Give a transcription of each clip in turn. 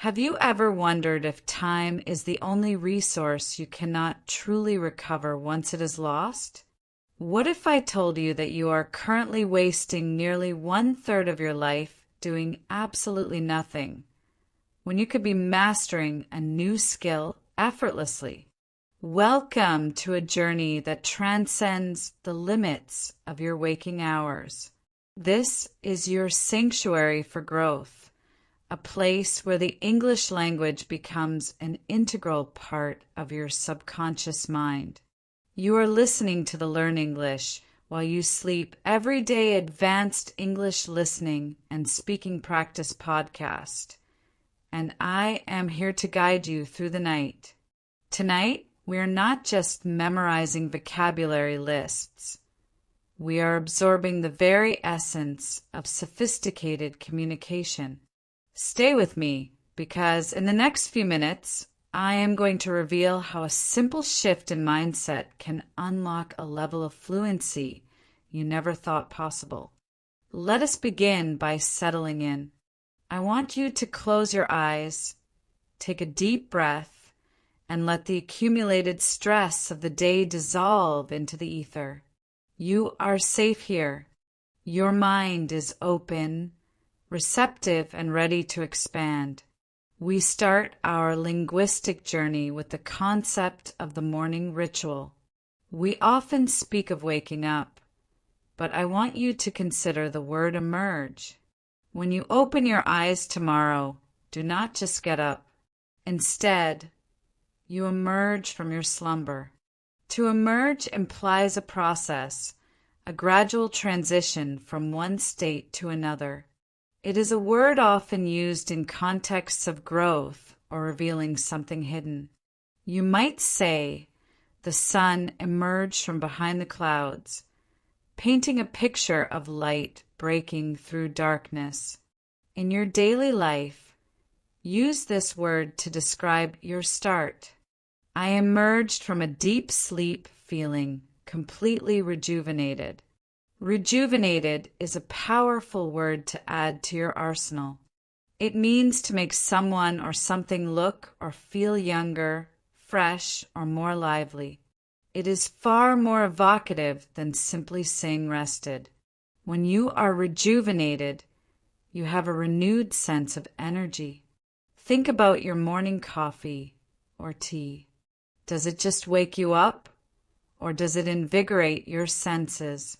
Have you ever wondered if time is the only resource you cannot truly recover once it is lost? What if I told you that you are currently wasting nearly 1/3 of your life doing absolutely nothing, when you could be mastering a new skill effortlessly? Welcome to a journey that transcends the limits of your waking hours. This is your sanctuary for growth, a place where the English language becomes an integral part of your subconscious mind. You are listening to the Learn English while you sleep everyday advanced English listening and speaking practice podcast, and I am here to guide you through the night. Tonight, we are not just memorizing vocabulary lists. We are absorbing the very essence of sophisticated communication. Stay with me, because in the next few minutes, I am going to reveal how a simple shift in mindset can unlock a level of fluency you never thought possible. Let us begin by settling in. I want you to close your eyes, take a deep breath, and let the accumulated stress of the day dissolve into the ether. You are safe here. Your mind is open, receptive, and ready to expand. We start our linguistic journey with the concept of the morning ritual. We often speak of waking up, but I want you to consider the word emerge. When you open your eyes tomorrow, do not just get up. Instead, you emerge from your slumber. To emerge implies a process, a gradual transition from one state to another. It is a word often used in contexts of growth or revealing something hidden. You might say, the sun emerged from behind the clouds, painting a picture of light breaking through darkness. In your daily life, use this word to describe your start. I emerged from a deep sleep feeling completely rejuvenated. Rejuvenated is a powerful word to add to your arsenal. It means to make someone or something look or feel younger, fresh, or more lively. It is far more evocative than simply saying rested. When you are rejuvenated, you have a renewed sense of energy. Think about your morning coffee or tea. Does it just wake you up, or does it invigorate your senses?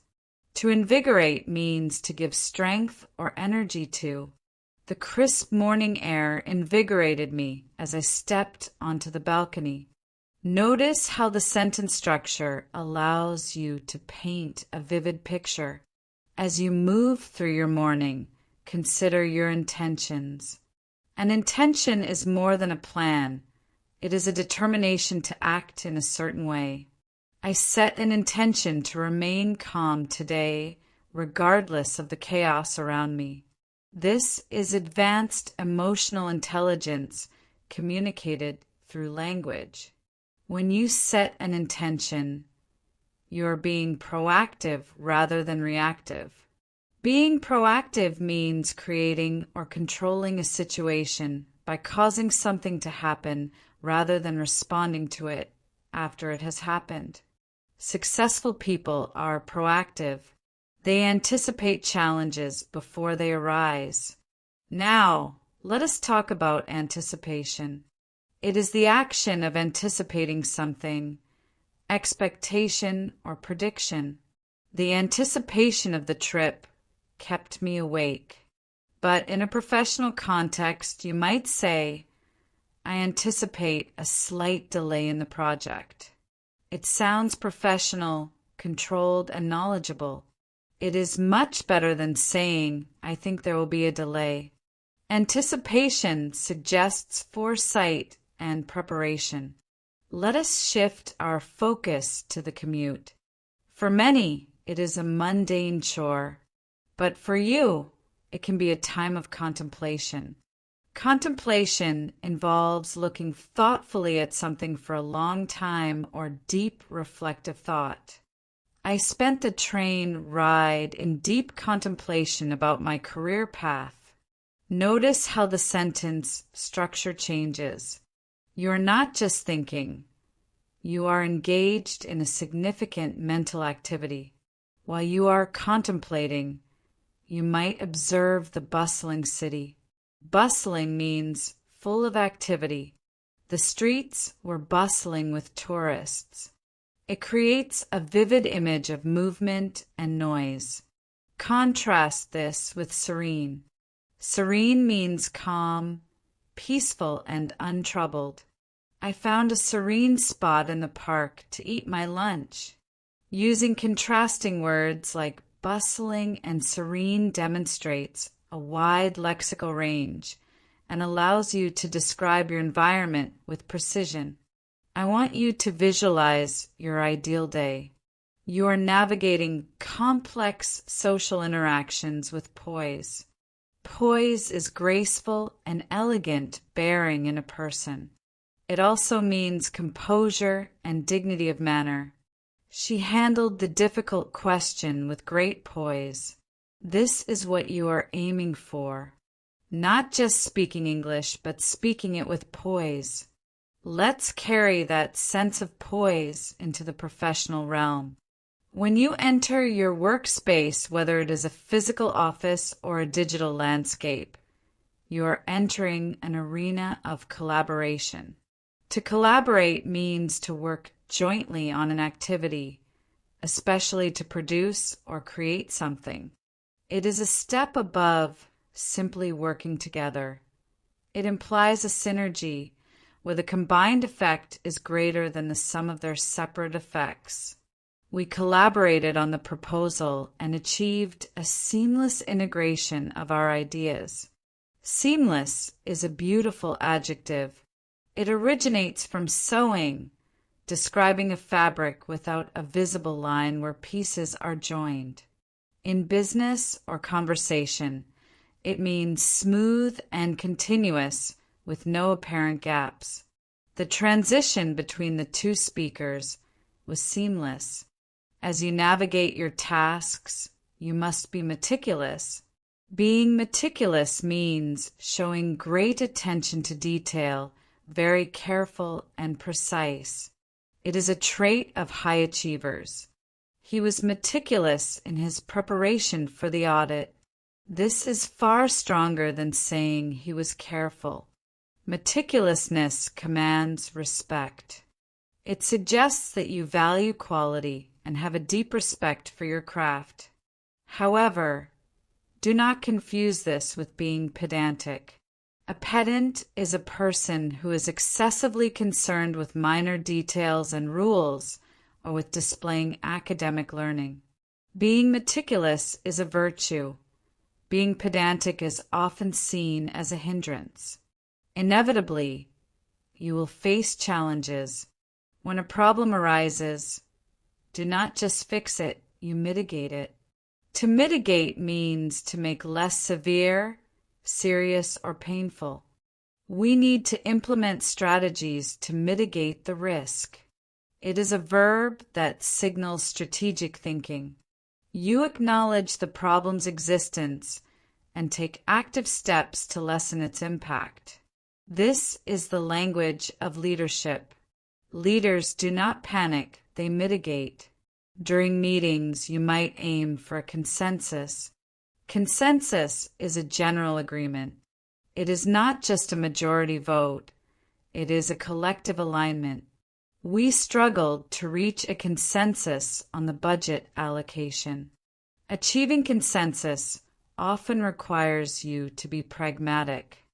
To invigorate means to give strength or energy to. The crisp morning air invigorated me as I stepped onto the balcony. Notice how the sentence structure allows you to paint a vivid picture. As you move through your morning, consider your intentions. An intention is more than a plan. It is a determination to act in a certain way. I set an intention to remain calm today, regardless of the chaos around me. This is advanced emotional intelligence communicated through language. When you set an intention, you're being proactive rather than reactive. Being proactive means creating or controlling a situation by causing something to happen rather than responding to it after it has happened. Successful people are proactive. They anticipate challenges before they arise. Now, let us talk about anticipation. It is the action of anticipating something, expectation or prediction. The anticipation of the trip kept me awake. But in a professional context, you might say, I anticipate a slight delay in the project. It sounds professional, controlled, and knowledgeable. It is much better than saying, I think there will be a delay. Anticipation suggests foresight and preparation. Let us shift our focus to the commute. For many, it is a mundane chore, but for you, it can be a time of contemplation. Contemplation involves looking thoughtfully at something for a long time or deep reflective thought. I spent the train ride in deep contemplation about my career path. Notice how the sentence structure changes. You are not just thinking. You are engaged in a significant mental activity. While you are contemplating, you might observe the bustling city. Bustling means full of activity. The streets were bustling with tourists. It creates a vivid image of movement and noise. Contrast this with serene. Serene means calm, peaceful, and untroubled. I found a serene spot in the park to eat my lunch. Using contrasting words like bustling and serene demonstrates a wide lexical range and allows you to describe your environment with precision. I want you to visualize your ideal day. You are navigating complex social interactions with poise. Poise is graceful and elegant bearing in a person. It also means composure and dignity of manner. She handled the difficult question with great poise. This is what you are aiming for. Not just speaking English, but speaking it with poise. Let's carry that sense of poise into the professional realm. When you enter your workspace, whether it is a physical office or a digital landscape, you are entering an arena of collaboration. To collaborate means to work jointly on an activity, especially to produce or create something. It is a step above simply working together. It implies a synergy where the combined effect is greater than the sum of their separate effects. We collaborated on the proposal and achieved a seamless integration of our ideas. Seamless is a beautiful adjective. It originates from sewing, describing a fabric without a visible line where pieces are joined. In business or conversation, it means smooth and continuous with no apparent gaps. The transition between the two speakers was seamless. As you navigate your tasks, you must be meticulous. Being meticulous means showing great attention to detail, very careful and precise. It is a trait of high achievers. He was meticulous in his preparation for the audit. This is far stronger than saying he was careful. Meticulousness commands respect. It suggests that you value quality and have a deep respect for your craft. However, do not confuse this with being pedantic. A pedant is a person who is excessively concerned with minor details and rules or with displaying academic learning. Being meticulous is a virtue. Being pedantic is often seen as a hindrance. Inevitably, you will face challenges. When a problem arises, do not just fix it, you mitigate it. To mitigate means to make less severe, serious, or painful. We need to implement strategies to mitigate the risk. It is a verb that signals strategic thinking. You acknowledge the problem's existence and take active steps to lessen its impact. This is the language of leadership. Leaders do not panic, they mitigate. During meetings, you might aim for a consensus. Consensus is a general agreement. It is not just a majority vote. It is a collective alignment. We struggled to reach a consensus on the budget allocation. Achieving consensus often requires you to be pragmatic.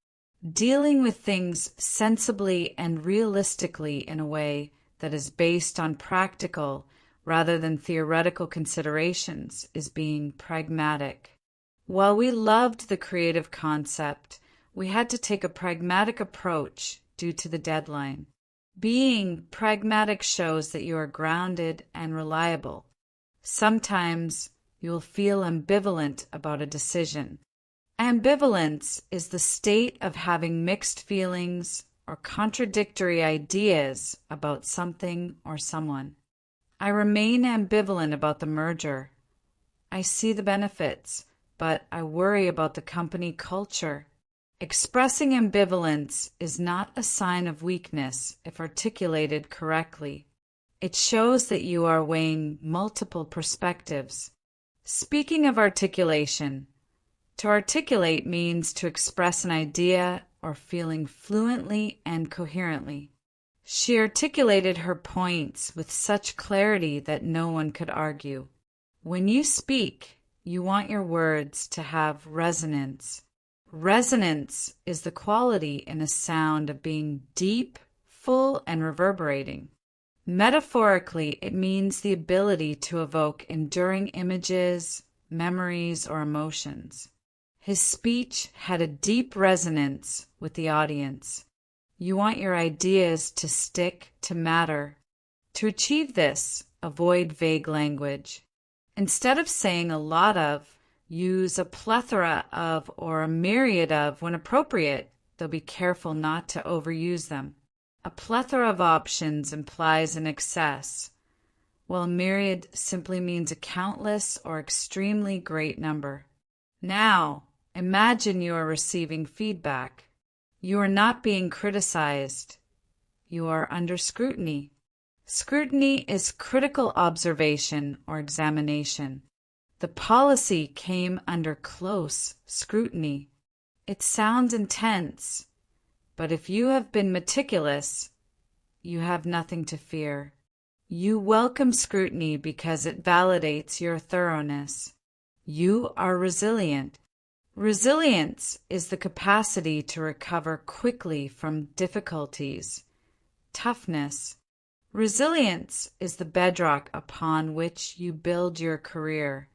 Dealing with things sensibly and realistically in a way that is based on practical rather than theoretical considerations is being pragmatic. While we loved the creative concept, we had to take a pragmatic approach due to the deadline. Being pragmatic shows that you are grounded and reliable. Sometimes you will feel ambivalent about a decision. Ambivalence is the state of having mixed feelings or contradictory ideas about something or someone. I remain ambivalent about the merger. I see the benefits, but I worry about the company culture. Expressing ambivalence is not a sign of weakness if articulated correctly. It shows that you are weighing multiple perspectives. Speaking of articulation, to articulate means to express an idea or feeling fluently and coherently. She articulated her points with such clarity that no one could argue. When you speak, you want your words to have resonance. Resonance is the quality in a sound of being deep, full, and reverberating. Metaphorically, it means the ability to evoke enduring images, memories, or emotions. His speech had a deep resonance with the audience. You want your ideas to stick, to matter. To achieve this, avoid vague language. Instead of saying a lot of, use a plethora of or a myriad of when appropriate, though be careful not to overuse them. A plethora of options implies an excess, while a myriad simply means a countless or extremely great number. Now, imagine you are receiving feedback. You are not being criticized. You are under scrutiny. Scrutiny is critical observation or examination. The policy came under close scrutiny. It sounds intense, but if you have been meticulous, you have nothing to fear. You welcome scrutiny because it validates your thoroughness. You are resilient. Resilience is the capacity to recover quickly from difficulties. Toughness. Resilience is the bedrock upon which you build your career.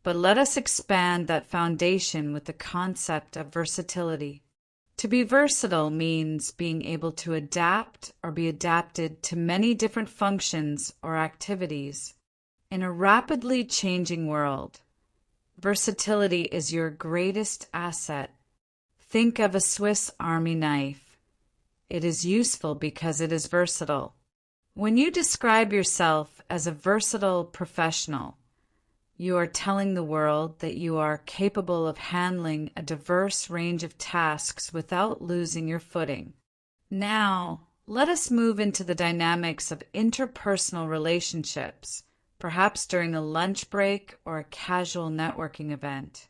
But let us expand that foundation with the concept of versatility. To be versatile means being able to adapt or be adapted to many different functions or activities. In a rapidly changing world, versatility is your greatest asset. Think of a Swiss Army knife. It is useful because it is versatile. When you describe yourself as a versatile professional, you are telling the world that you are capable of handling a diverse range of tasks without losing your footing. Now, let us move into the dynamics of interpersonal relationships, perhaps during a lunch break or a casual networking event.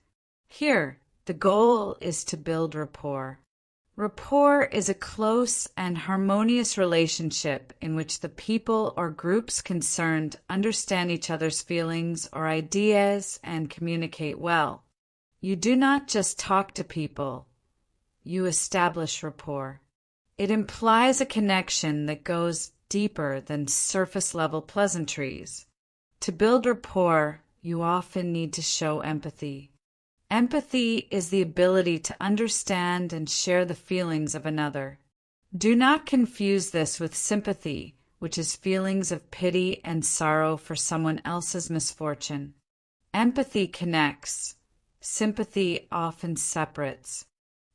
Here, the goal is to build rapport. Rapport is a close and harmonious relationship in which the people or groups concerned understand each other's feelings or ideas and communicate well. You do not just talk to people, you establish rapport. It implies a connection that goes deeper than surface-level pleasantries. To build rapport, you often need to show empathy. Empathy is the ability to understand and share the feelings of another. Do not confuse this with sympathy, which is feelings of pity and sorrow for someone else's misfortune. Empathy connects. Sympathy often separates.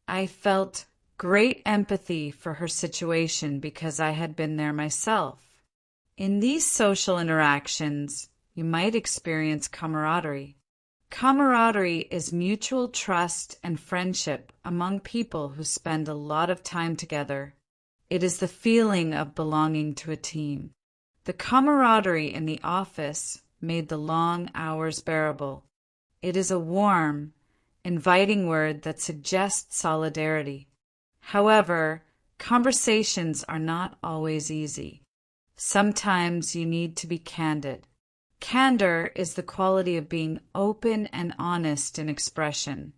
I felt great empathy for her situation because I had been there myself. In these social interactions, you might experience camaraderie. Camaraderie is mutual trust and friendship among people who spend a lot of time together. It is the feeling of belonging to a team. The camaraderie in the office made the long hours bearable. It is a warm, inviting word that suggests solidarity. However, conversations are not always easy. Sometimes you need to be candid. Candor is the quality of being open and honest in expression.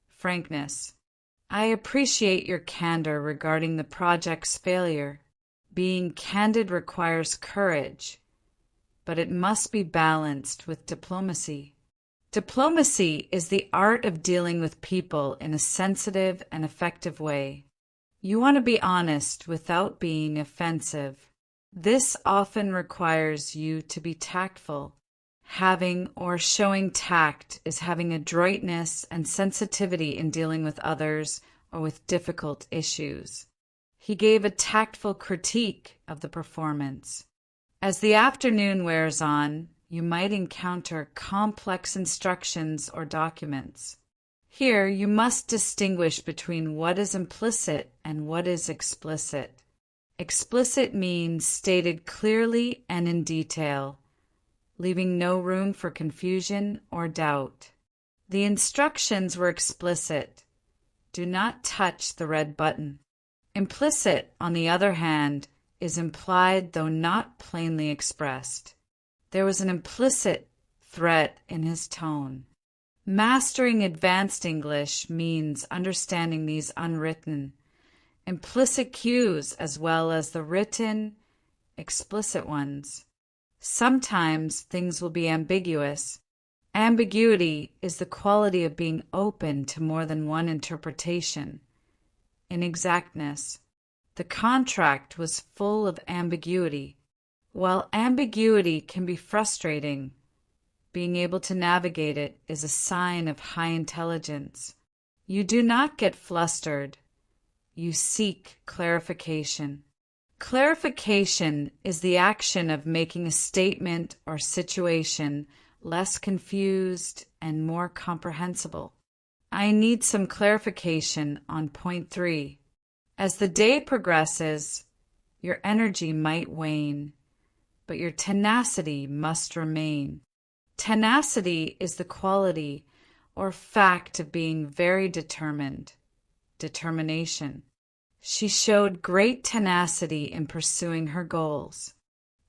Frankness. I appreciate your candor regarding the project's failure. Being candid requires courage, but it must be balanced with diplomacy. Diplomacy is the art of dealing with people in a sensitive and effective way. You want to be honest without being offensive. This often requires you to be tactful. Having or showing tact is having adroitness and sensitivity in dealing with others or with difficult issues. He gave a tactful critique of the performance. As the afternoon wears on, you might encounter complex instructions or documents. Here, you must distinguish between what is implicit and what is explicit. Explicit means stated clearly and in detail, leaving no room for confusion or doubt. The instructions were explicit. Do not touch the red button. Implicit, on the other hand, is implied though not plainly expressed. There was an implicit threat in his tone. Mastering advanced English means understanding these unwritten, implicit cues as well as the written, explicit ones. Sometimes things will be ambiguous. Ambiguity is the quality of being open to more than one interpretation. Inexactness. The contract was full of ambiguity. While ambiguity can be frustrating, being able to navigate it is a sign of high intelligence. You do not get flustered. You seek clarification. Clarification is the action of making a statement or situation less confused and more comprehensible. I need some clarification on point 3. As the day progresses, your energy might wane, but your tenacity must remain. Tenacity is the quality or fact of being very determined. Determination. She showed great tenacity in pursuing her goals.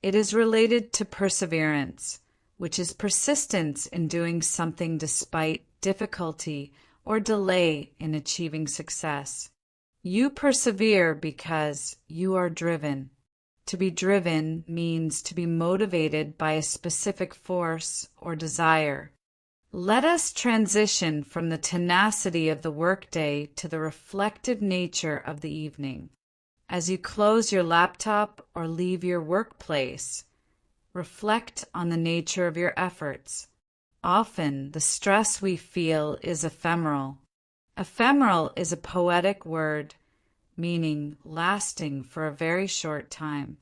It is related to perseverance, which is persistence in doing something despite difficulty or delay in achieving success. You persevere because you are driven. To be driven means to be motivated by a specific force or desire. Let us transition from the tenacity of the workday to the reflective nature of the evening. As you close your laptop or leave your workplace, reflect on the nature of your efforts. Often, the stress we feel is ephemeral. Ephemeral is a poetic word meaning lasting for a very short time.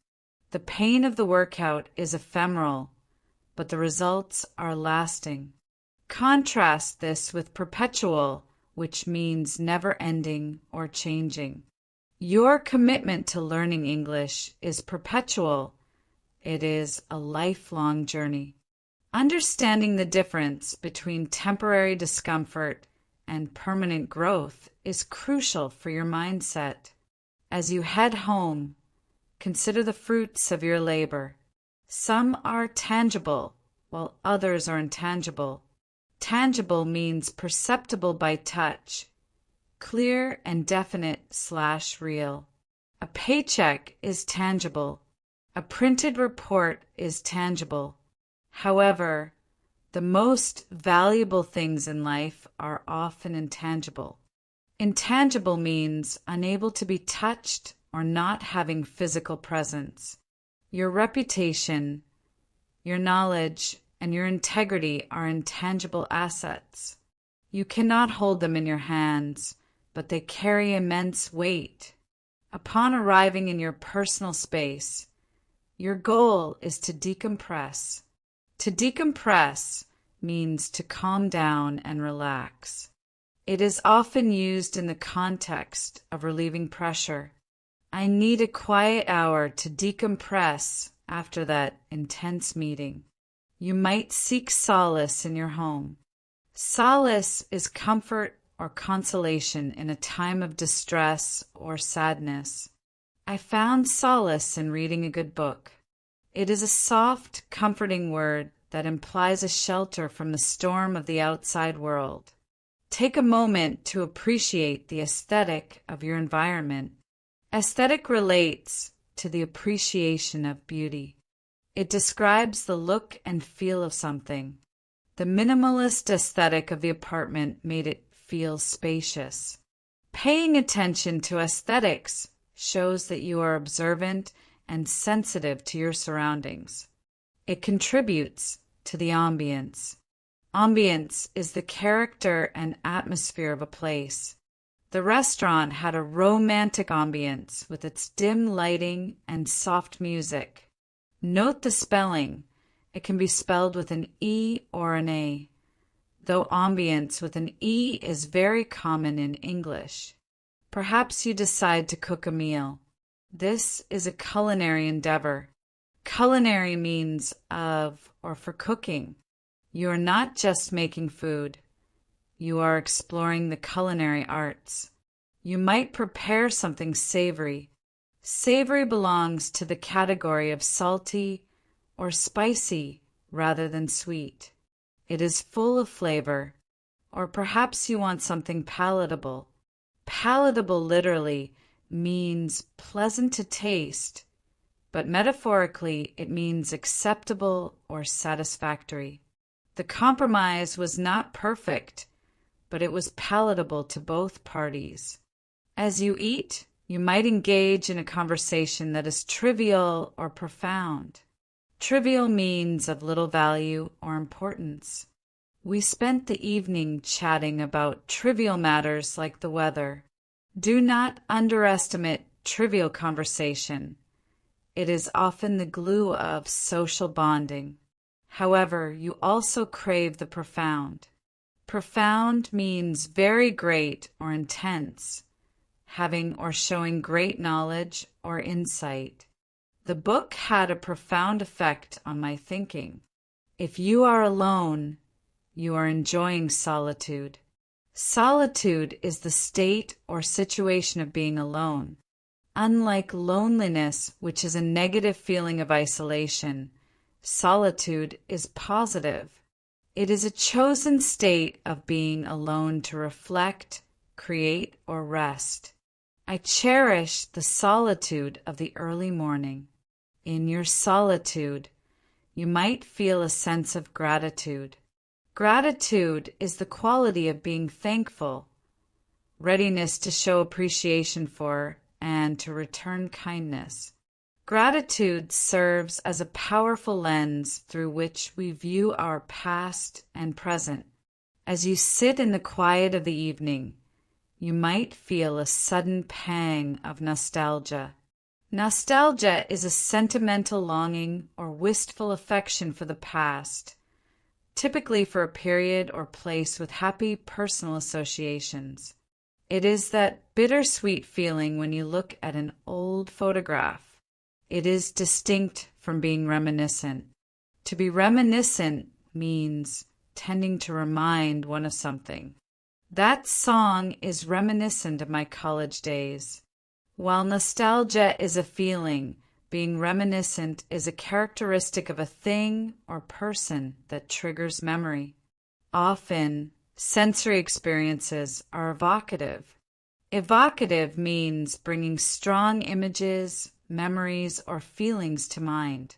The pain of the workout is ephemeral, but the results are lasting. Contrast this with perpetual, which means never-ending or changing. Your commitment to learning English is perpetual. It is a lifelong journey. Understanding the difference between temporary discomfort and permanent growth is crucial for your mindset. As you head home, consider the fruits of your labor. Some are tangible, while others are intangible. Tangible means perceptible by touch, clear and definite/real. A paycheck is tangible. A printed report is tangible. However, the most valuable things in life are often intangible. Intangible means unable to be touched or not having physical presence. Your reputation, your knowledge, and your integrity are intangible assets. You cannot hold them in your hands, but they carry immense weight. Upon arriving in your personal space, your goal is to decompress. To decompress means to calm down and relax. It is often used in the context of relieving pressure. I need a quiet hour to decompress after that intense meeting. You might seek solace in your home. Solace is comfort or consolation in a time of distress or sadness. I found solace in reading a good book. It is a soft, comforting word that implies a shelter from the storm of the outside world. Take a moment to appreciate the aesthetic of your environment. Aesthetic relates to the appreciation of beauty. It describes the look and feel of something. The minimalist aesthetic of the apartment made it feel spacious. Paying attention to aesthetics shows that you are observant and sensitive to your surroundings. It contributes to the ambience. Ambience is the character and atmosphere of a place. The restaurant had a romantic ambience with its dim lighting and soft music. Note the spelling. It can be spelled with an E or an A. though ambience with an E is very common in English. Perhaps you decide to cook a meal. This is a culinary endeavor. Culinary means of or for cooking. You are not just making food. You are exploring the culinary arts. You might prepare something savory. Savory belongs to the category of salty or spicy rather than sweet. It is full of flavor. Or perhaps you want something palatable. Palatable literally means pleasant to taste, but metaphorically it means acceptable or satisfactory. The compromise was not perfect, but it was palatable to both parties. As you eat, you might engage in a conversation that is trivial or profound. Trivial means of little value or importance. We spent the evening chatting about trivial matters like the weather. Do not underestimate trivial conversation. It is often the glue of social bonding. However, you also crave the profound. Profound means very great or intense, having or showing great knowledge or insight. The book had a profound effect on my thinking. If you are alone, you are enjoying solitude. Solitude is the state or situation of being alone. Unlike loneliness, which is a negative feeling of isolation, solitude is positive. It is a chosen state of being alone to reflect, create, or rest. I cherish the solitude of the early morning. In your solitude, you might feel a sense of gratitude. Gratitude is the quality of being thankful, readiness to show appreciation for and to return kindness. Gratitude serves as a powerful lens through which we view our past and present. As you sit in the quiet of the evening, you might feel a sudden pang of nostalgia. Nostalgia is a sentimental longing or wistful affection for the past, typically for a period or place with happy personal associations. It is that bittersweet feeling when you look at an old photograph. It is distinct from being reminiscent. To be reminiscent means tending to remind one of something. That song is reminiscent of my college days. While nostalgia is a feeling, being reminiscent is a characteristic of a thing or person that triggers memory. Often, sensory experiences are evocative. Evocative means bringing strong images, memories, or feelings to mind.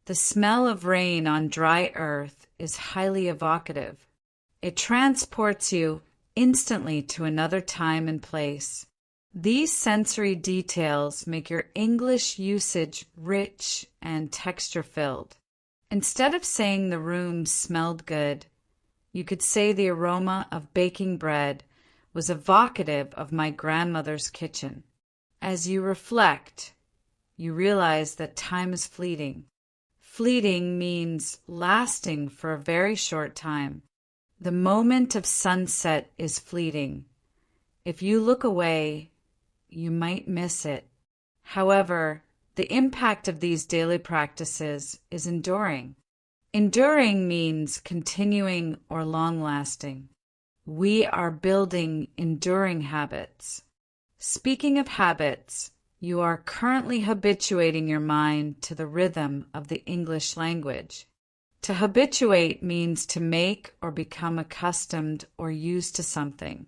The smell of rain on dry earth is highly evocative. It transports you instantly to another time and place. These sensory details make your English usage rich and texture-filled. Instead of saying the room smelled good, you could say the aroma of baking bread was evocative of my grandmother's kitchen. As you reflect, you realize that time is fleeting. Fleeting means lasting for a very short time. The moment of sunset is fleeting. If you look away, you might miss it. However, the impact of these daily practices is enduring. Enduring means continuing or long-lasting. We are building enduring habits. Speaking of habits, you are currently habituating your mind to the rhythm of the English language. To habituate means to make or become accustomed or used to something.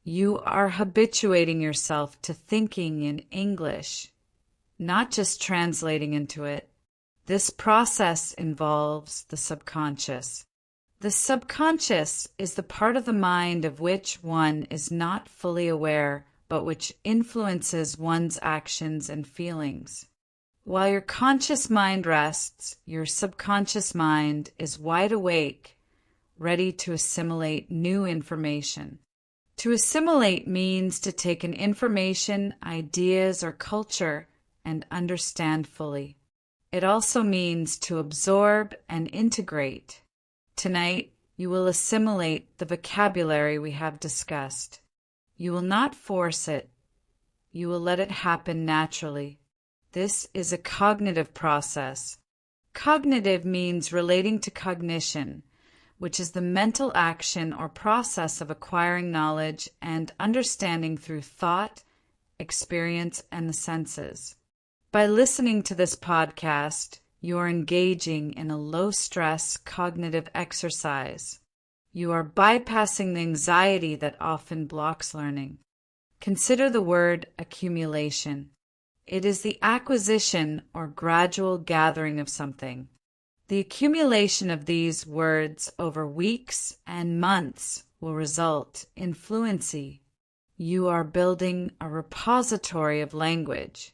You are habituating yourself to thinking in English, not just translating into it. This process involves the subconscious. The subconscious is the part of the mind of which one is not fully aware, but which influences one's actions and feelings. While your conscious mind rests, your subconscious mind is wide awake, ready to assimilate new information. To assimilate means to take an information, ideas, or culture and understand fully. It also means to absorb and integrate. Tonight, You will assimilate the vocabulary we have discussed. You will not force it. You will let it happen naturally. This is a cognitive process. Cognitive means relating to cognition, which is the mental action or process of acquiring knowledge and understanding through thought, experience, and the senses. By listening to this podcast, you are engaging in a low-stress cognitive exercise. You are bypassing the anxiety that often blocks learning. Consider the word accumulation. It is the acquisition or gradual gathering of something. The accumulation of these words over weeks and months will result in fluency. You are building a repository of language.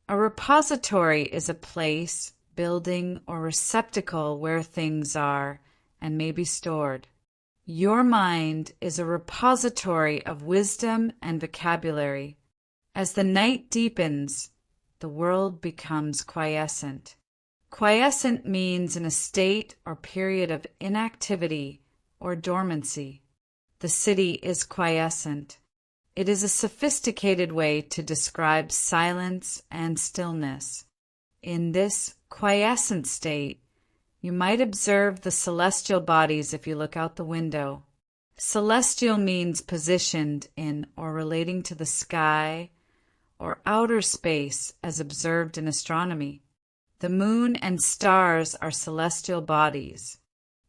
A repository is a place, building, or receptacle where things are and may be stored. Your mind is a repository of wisdom and vocabulary. As the night deepens, the world becomes quiescent. Quiescent means in a state or period of inactivity or dormancy. The city is quiescent. It is a sophisticated way to describe silence and stillness. In this quiescent state, you might observe the celestial bodies if you look out the window. Celestial means positioned in or relating to the sky or outer space as observed in astronomy. The moon and stars are celestial bodies.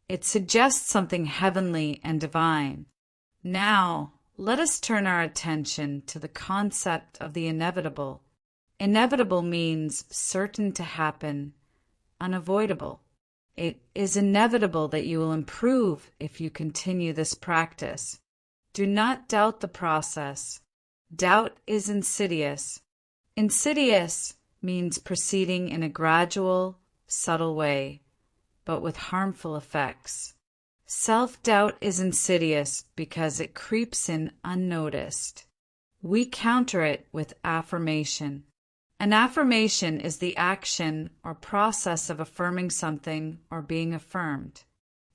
It suggests something heavenly and divine. Now, let us turn our attention to the concept of the inevitable. Inevitable means certain to happen, unavoidable. It is inevitable that you will improve if you continue this practice. Do not doubt the process. Doubt is insidious. Insidious means proceeding in a gradual, subtle way, but with harmful effects. Self-doubt is insidious because it creeps in unnoticed. We counter it with affirmation. An affirmation is the action or process of affirming something or being affirmed.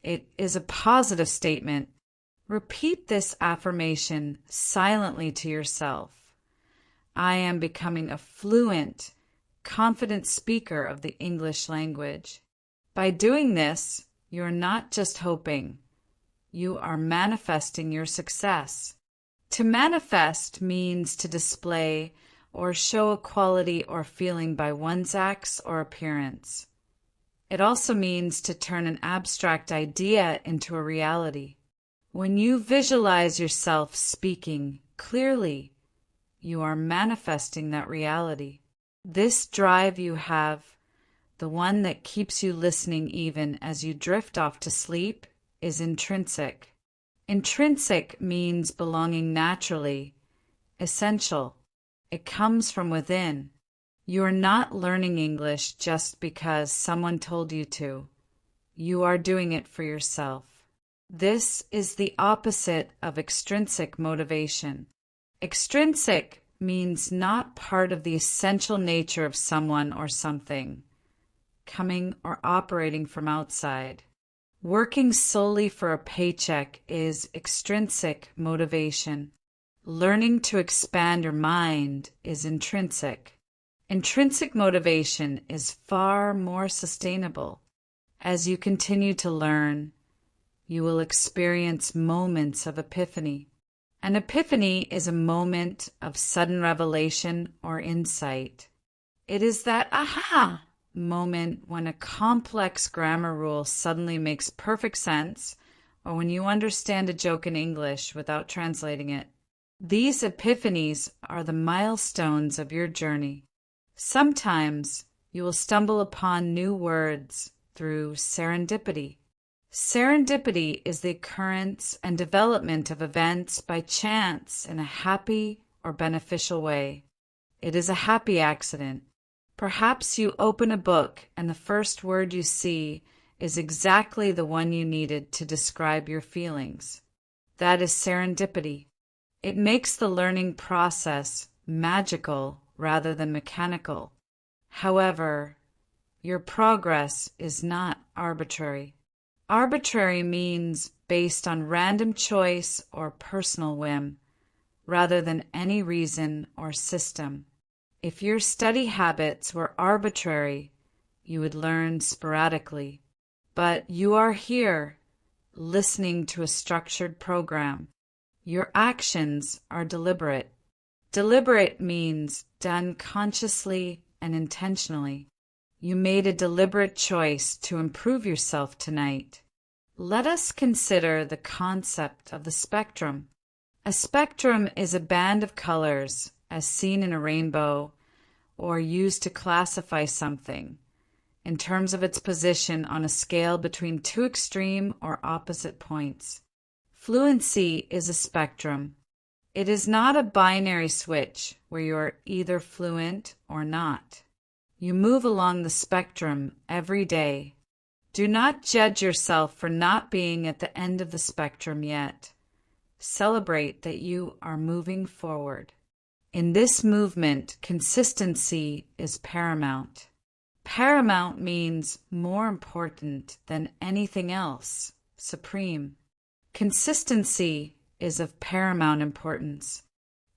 It is a positive statement. Repeat this affirmation silently to yourself. I am becoming a fluent, confident speaker of the English language. By doing this, you are not just hoping. You are manifesting your success. To manifest means to display or show a quality or feeling by one's acts or appearance. It also means to turn an abstract idea into a reality. When you visualize yourself speaking clearly, you are manifesting that reality. This drive you have, the one that keeps you listening even as you drift off to sleep, is intrinsic. Intrinsic means belonging naturally, essential. It comes from within. You are not learning English just because someone told you to. You are doing it for yourself. This is the opposite of extrinsic motivation. Extrinsic means not part of the essential nature of someone or something, coming or operating from outside. Working solely for a paycheck is extrinsic motivation. Learning to expand your mind is intrinsic. Intrinsic motivation is far more sustainable. As you continue to learn, you will experience moments of epiphany. An epiphany is a moment of sudden revelation or insight. It is that aha moment when a complex grammar rule suddenly makes perfect sense, or when you understand a joke in English without translating it. These epiphanies are the milestones of your journey. Sometimes you will stumble upon new words through serendipity. Serendipity is the occurrence and development of events by chance in a happy or beneficial way. It is a happy accident. Perhaps you open a book and the first word you see is exactly the one you needed to describe your feelings. That is serendipity. It makes the learning process magical rather than mechanical. However, your progress is not arbitrary. Arbitrary means based on random choice or personal whim, rather than any reason or system. If your study habits were arbitrary, you would learn sporadically. But you are here, listening to a structured program. Your actions are deliberate. Deliberate means done consciously and intentionally. You made a deliberate choice to improve yourself tonight. Let us consider the concept of the spectrum. A spectrum is a band of colors, as seen in a rainbow, or used to classify something in terms of its position on a scale between two extreme or opposite points. Fluency is a spectrum. It is not a binary switch where you are either fluent or not. You move along the spectrum every day. Do not judge yourself for not being at the end of the spectrum yet. Celebrate that you are moving forward. In this movement, consistency is paramount. Paramount means more important than anything else, supreme. Consistency is of paramount importance.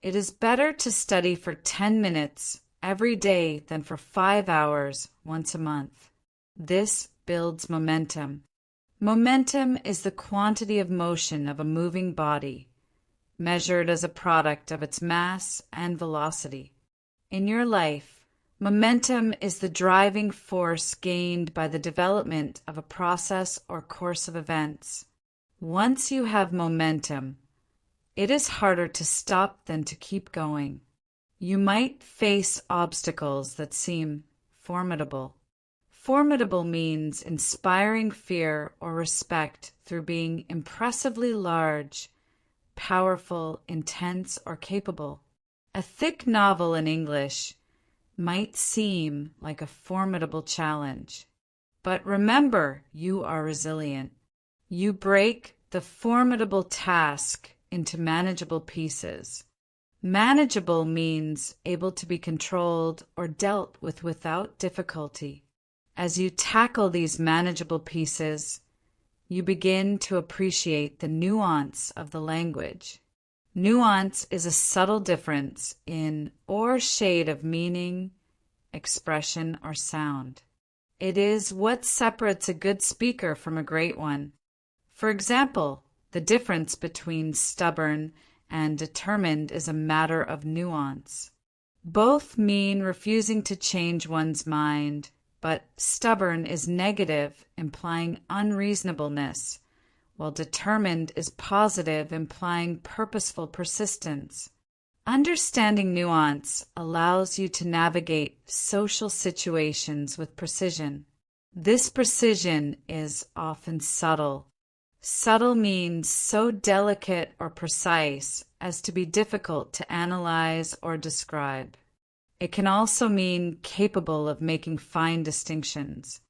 It is better to study for 10 minutes every day than for 5 hours once a month. This builds momentum. Momentum is the quantity of motion of a moving body, measured as a product of its mass and velocity. In your life, momentum is the driving force gained by the development of a process or course of events. Once you have momentum, it is harder to stop than to keep going. You might face obstacles that seem formidable. Formidable means inspiring fear or respect through being impressively large, powerful, intense, or capable. A thick novel in English might seem like a formidable challenge. But remember, you are resilient. You break the formidable task into manageable pieces. Manageable means able to be controlled or dealt with without difficulty. As you tackle these manageable pieces, you begin to appreciate the nuance of the language. Nuance is a subtle difference in or shade of meaning, expression, or sound. It is what separates a good speaker from a great one. For example, the difference between stubborn and determined is a matter of nuance. Both mean refusing to change one's mind, but stubborn is negative, implying unreasonableness, while determined is positive, implying purposeful persistence. Understanding nuance allows you to navigate social situations with precision. This precision is often subtle. Subtle means so delicate or precise as to be difficult to analyze or describe. It can also mean capable of making fine distinctions.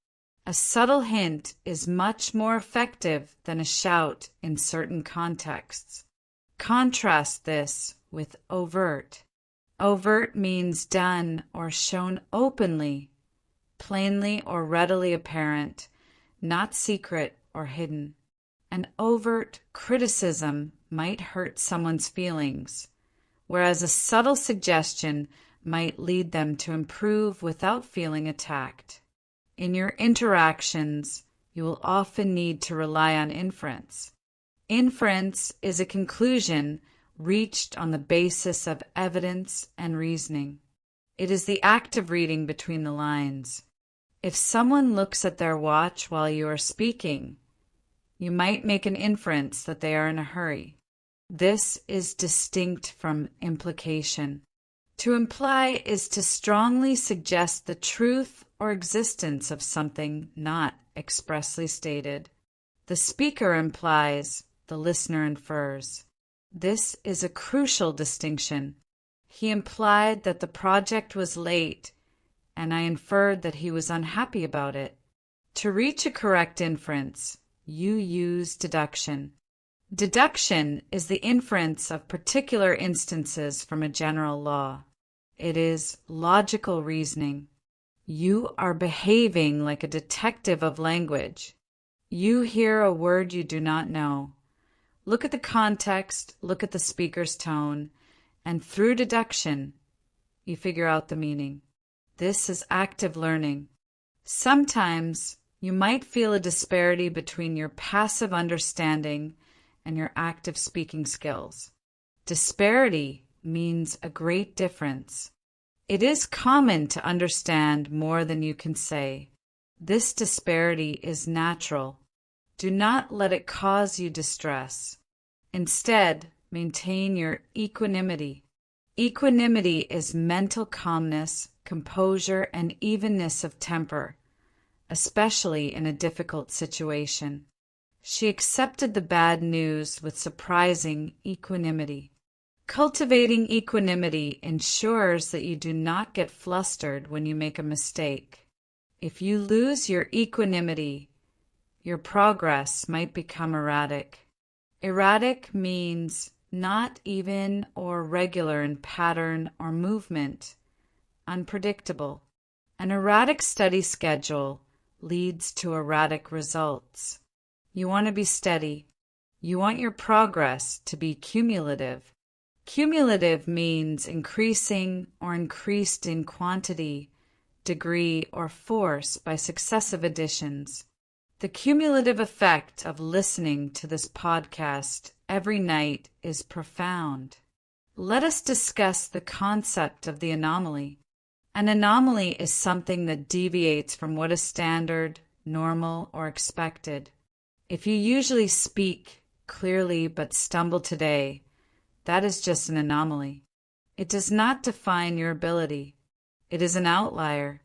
A subtle hint is much more effective than a shout in certain contexts. Contrast this with overt. Overt means done or shown openly, plainly or readily apparent, not secret or hidden. An overt criticism might hurt someone's feelings, whereas a subtle suggestion might lead them to improve without feeling attacked. In your interactions, you will often need to rely on inference. Inference is a conclusion reached on the basis of evidence and reasoning. It is the act of reading between the lines. If someone looks at their watch while you are speaking, you might make an inference that they are in a hurry. This is distinct from implication. To imply is to strongly suggest the truth or existence of something not expressly stated. The speaker implies, the listener infers. This is a crucial distinction. He implied that the project was late, and I inferred that he was unhappy about it. To reach a correct inference, you use deduction. Deduction is the inference of particular instances from a general law. It is logical reasoning. You are behaving like a detective of language. You hear a word you do not know. Look at the context, look at the speaker's tone, and through deduction, you figure out the meaning. This is active learning. Sometimes you might feel a disparity between your passive understanding and your active speaking skills. Disparity means a great difference. It is common to understand more than you can say. This disparity is natural. Do not let it cause you distress. Instead, maintain your equanimity. Equanimity is mental calmness, composure, and evenness of temper, especially in a difficult situation. She accepted the bad news with surprising equanimity. Cultivating equanimity ensures that you do not get flustered when you make a mistake. If you lose your equanimity, your progress might become erratic. Erratic means not even or regular in pattern or movement, unpredictable. An erratic study schedule leads to erratic results. You want to be steady. You want your progress to be cumulative. Cumulative means increasing or increased in quantity, degree, or force by successive additions. The cumulative effect of listening to this podcast every night is profound. Let us discuss the concept of the anomaly. An anomaly is something that deviates from what is standard, normal, or expected. If you usually speak clearly but stumble today, that is just an anomaly. It does not define your ability. It is an outlier.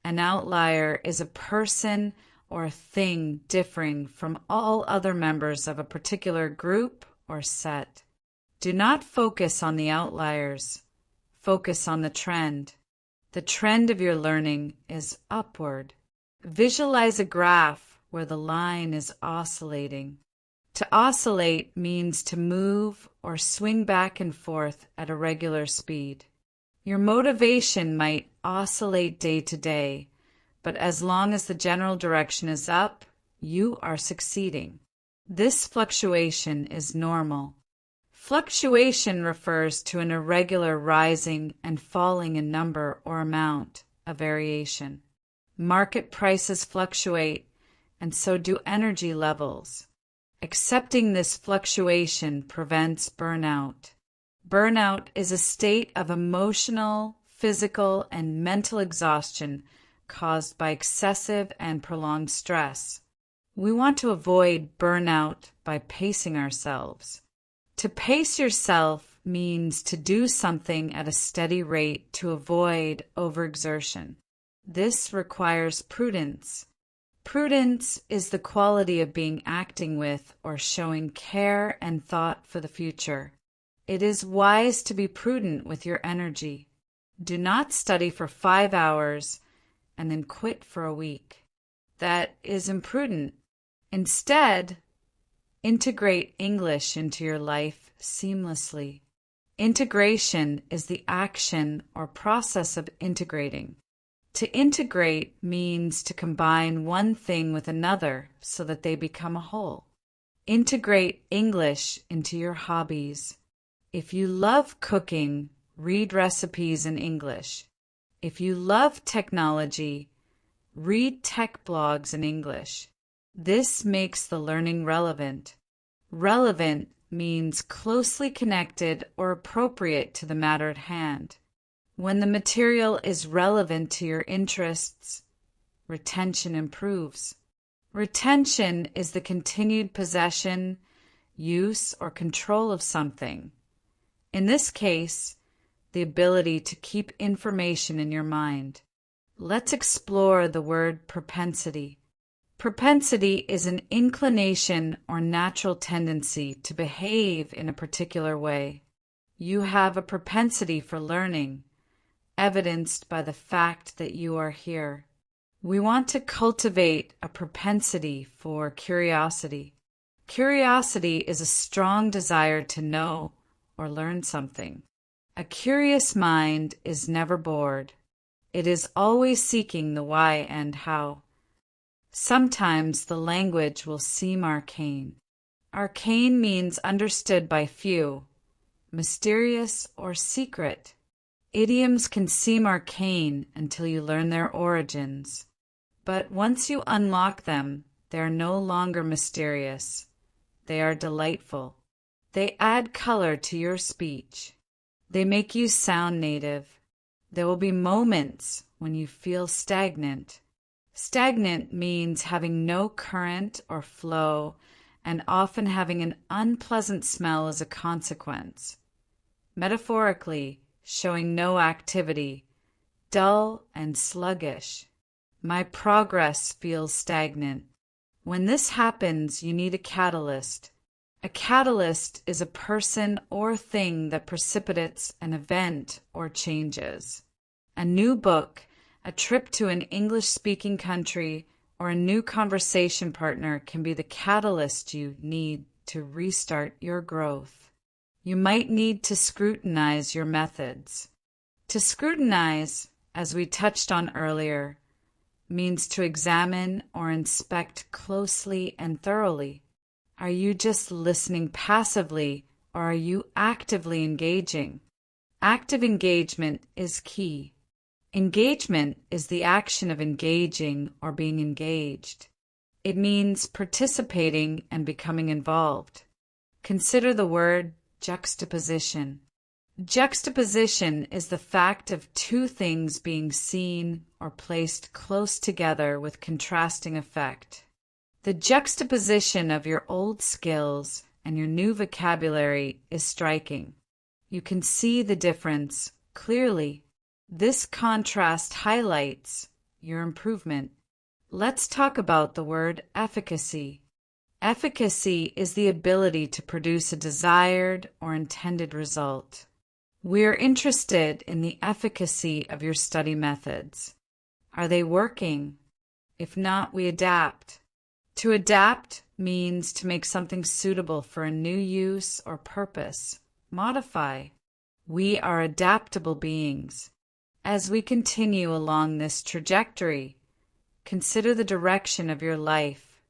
An outlier is a person or a thing differing from all other members of a particular group or set. Do not focus on the outliers. Focus on the trend. The trend of your learning is upward. Visualize a graph where the line is oscillating. To oscillate means to move or swing back and forth at a regular speed. Your motivation might oscillate day to day, but as long as the general direction is up, you are succeeding. This fluctuation is normal. Fluctuation refers to an irregular rising and falling in number or amount, a variation. Market prices fluctuate, and so do energy levels. Accepting this fluctuation prevents burnout. Burnout is a state of emotional, physical, and mental exhaustion caused by excessive and prolonged stress. We want to avoid burnout by pacing ourselves. To pace yourself means to do something at a steady rate to avoid overexertion. This requires prudence. Prudence is the quality of being acting with or showing care and thought for the future. It is wise to be prudent with your energy. Do not study for 5 hours and then quit for a week. That is imprudent. Instead, integrate English into your life seamlessly. Integration is the action or process of integrating. To integrate means to combine one thing with another so that they become a whole. Integrate English into your hobbies. If you love cooking, read recipes in English. If you love technology, read tech blogs in English. This makes the learning relevant. Relevant means closely connected or appropriate to the matter at hand. When the material is relevant to your interests, retention improves. Retention is the continued possession, use, or control of something. In this case, the ability to keep information in your mind. Let's explore the word propensity. Propensity is an inclination or natural tendency to behave in a particular way. You have a propensity for learning, evidenced by the fact that you are here. We want to cultivate a propensity for curiosity. Curiosity is a strong desire to know or learn something. A curious mind is never bored. It is always seeking the why and how. Sometimes the language will seem arcane. Arcane means understood by few, mysterious or secret. Idioms can seem arcane until you learn their origins. But once you unlock them, they are no longer mysterious. They are delightful. They add color to your speech. They make you sound native. There will be moments when you feel stagnant. Stagnant means having no current or flow and often having an unpleasant smell as a consequence. Metaphorically, showing no activity, dull and sluggish. My progress feels stagnant. When this happens, you need a catalyst. A catalyst is a person or thing that precipitates an event or changes. A new book, a trip to an English-speaking country, or a new conversation partner can be the catalyst you need to restart your growth. You might need to scrutinize your methods. To scrutinize, as we touched on earlier, means to examine or inspect closely and thoroughly. Are you just listening passively, or are you actively engaging? Active engagement is key. Engagement is the action of engaging or being engaged. It means participating and becoming involved. Consider the word juxtaposition. Juxtaposition is the fact of two things being seen or placed close together with contrasting effect. The juxtaposition of your old skills and your new vocabulary is striking. You can see the difference clearly. This contrast highlights your improvement. Let's talk about the word efficacy. Efficacy is the ability to produce a desired or intended result. We are interested in the efficacy of your study methods. Are they working? If not, we adapt. To adapt means to make something suitable for a new use or purpose. Modify. We are adaptable beings. As we continue along this trajectory, consider the direction of your life.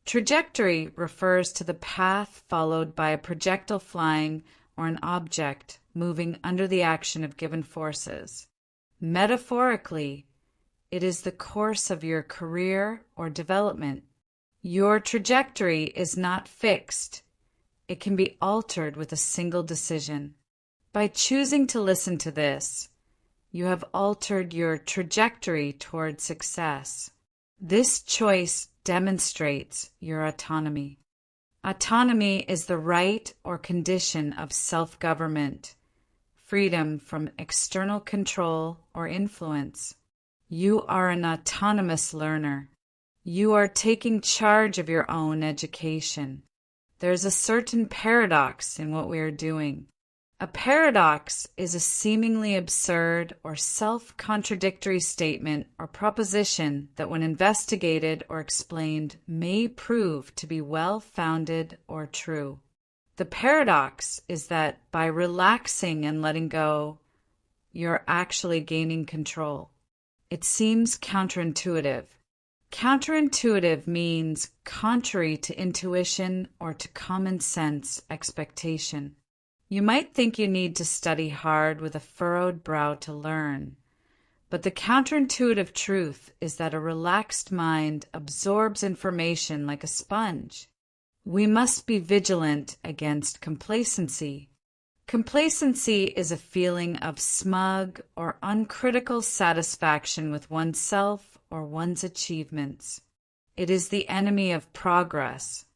Trajectory refers to the path followed by a projectile flying or an object moving under the action of given forces. Metaphorically, it is the course of your career or development. Your trajectory is not fixed. It can be altered with a single decision. By choosing to listen to this, you have altered your trajectory toward success. This choice demonstrates your autonomy. Autonomy is the right or condition of self-government, freedom from external control or influence. You are an autonomous learner. You are taking charge of your own education. There's a certain paradox in what we are doing. A paradox is a seemingly absurd or self-contradictory statement or proposition that, when investigated or explained, may prove to be well-founded or true. The paradox is that by relaxing and letting go, you're actually gaining control. It seems counterintuitive. Counterintuitive means contrary to intuition or to common sense expectation. You might think you need to study hard with a furrowed brow to learn, but the counterintuitive truth is that a relaxed mind absorbs information like a sponge. We must be vigilant against complacency. Complacency is a feeling of smug or uncritical satisfaction with oneself or one's achievements. It is the enemy of progress.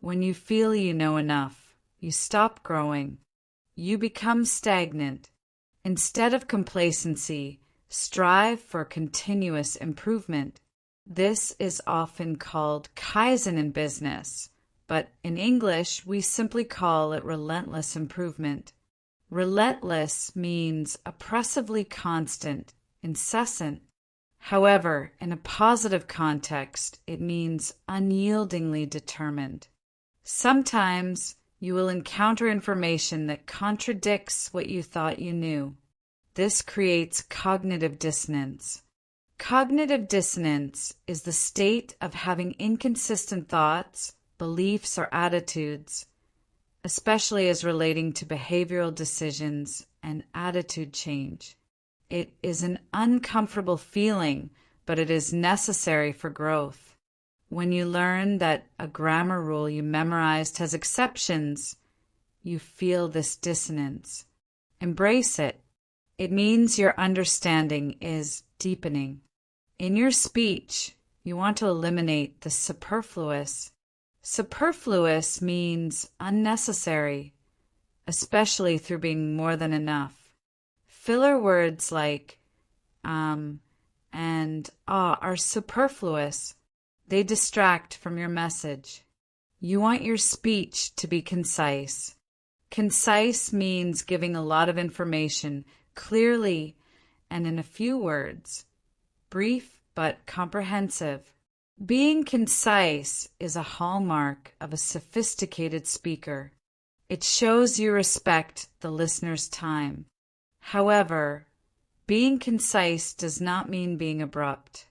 When you feel you know enough, you stop growing. You become stagnant. Instead of complacency, strive for continuous improvement. This is often called Kaizen in business, but in English we simply call it relentless improvement. Relentless means oppressively constant, incessant. However, in a positive context, it means unyieldingly determined. Sometimes you will encounter information that contradicts what you thought you knew. This creates cognitive dissonance. Cognitive dissonance is the state of having inconsistent thoughts, beliefs, or attitudes, especially as relating to behavioral decisions and attitude change. It is an uncomfortable feeling, but it is necessary for growth. When you learn that a grammar rule you memorized has exceptions, you feel this dissonance. Embrace it. It means your understanding is deepening. In your speech, you want to eliminate the superfluous. Superfluous means unnecessary, especially through being more than enough. Filler words like and are superfluous. They distract from your message. You want your speech to be concise. Concise means giving a lot of information clearly and in a few words. Brief but comprehensive. Being concise is a hallmark of a sophisticated speaker. It shows you respect the listener's time. However, being concise does not mean being abrupt.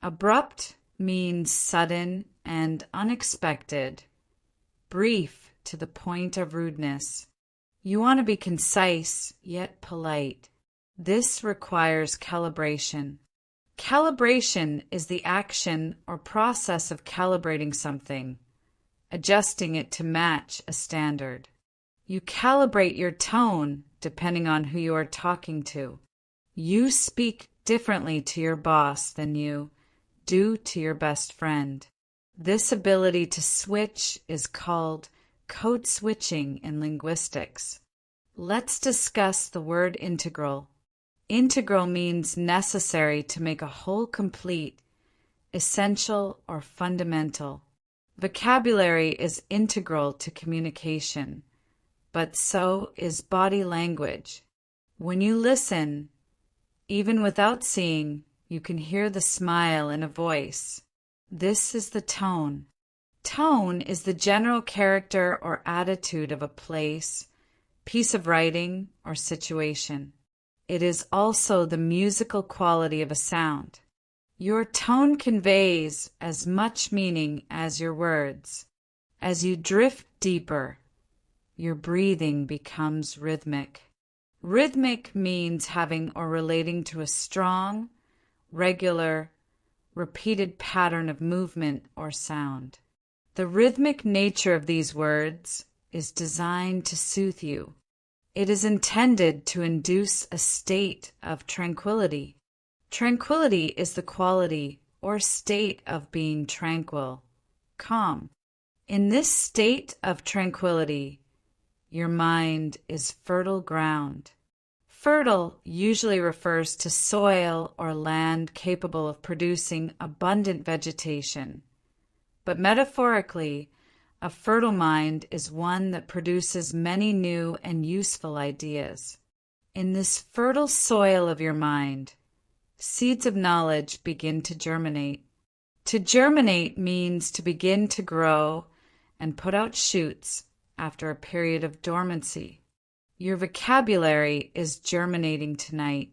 Abrupt means sudden and unexpected, brief to the point of rudeness. You want to be concise yet polite. This requires calibration. Calibration is the action or process of calibrating something, adjusting it to match a standard. You calibrate your tone depending on who you are talking to. You speak differently to your boss than you do to your best friend. This ability to switch is called code switching in linguistics. Let's discuss the word integral. Integral means necessary to make a whole complete, essential, or fundamental. Vocabulary is integral to communication, but so is body language. When you listen, even without seeing, you can hear the smile in a voice. This is the tone. Tone is the general character or attitude of a place, piece of writing, or situation. It is also the musical quality of a sound. Your tone conveys as much meaning as your words. As you drift deeper, your breathing becomes rhythmic. Rhythmic means having or relating to a strong, regular, repeated pattern of movement or sound. The rhythmic nature of these words is designed to soothe you. It is intended to induce a state of tranquility. Tranquility is the quality or state of being tranquil, calm. In this state of tranquility, your mind is fertile ground. Fertile usually refers to soil or land capable of producing abundant vegetation. But metaphorically, a fertile mind is one that produces many new and useful ideas. In this fertile soil of your mind, seeds of knowledge begin to germinate. To germinate means to begin to grow and put out shoots after a period of dormancy. Your vocabulary is germinating tonight.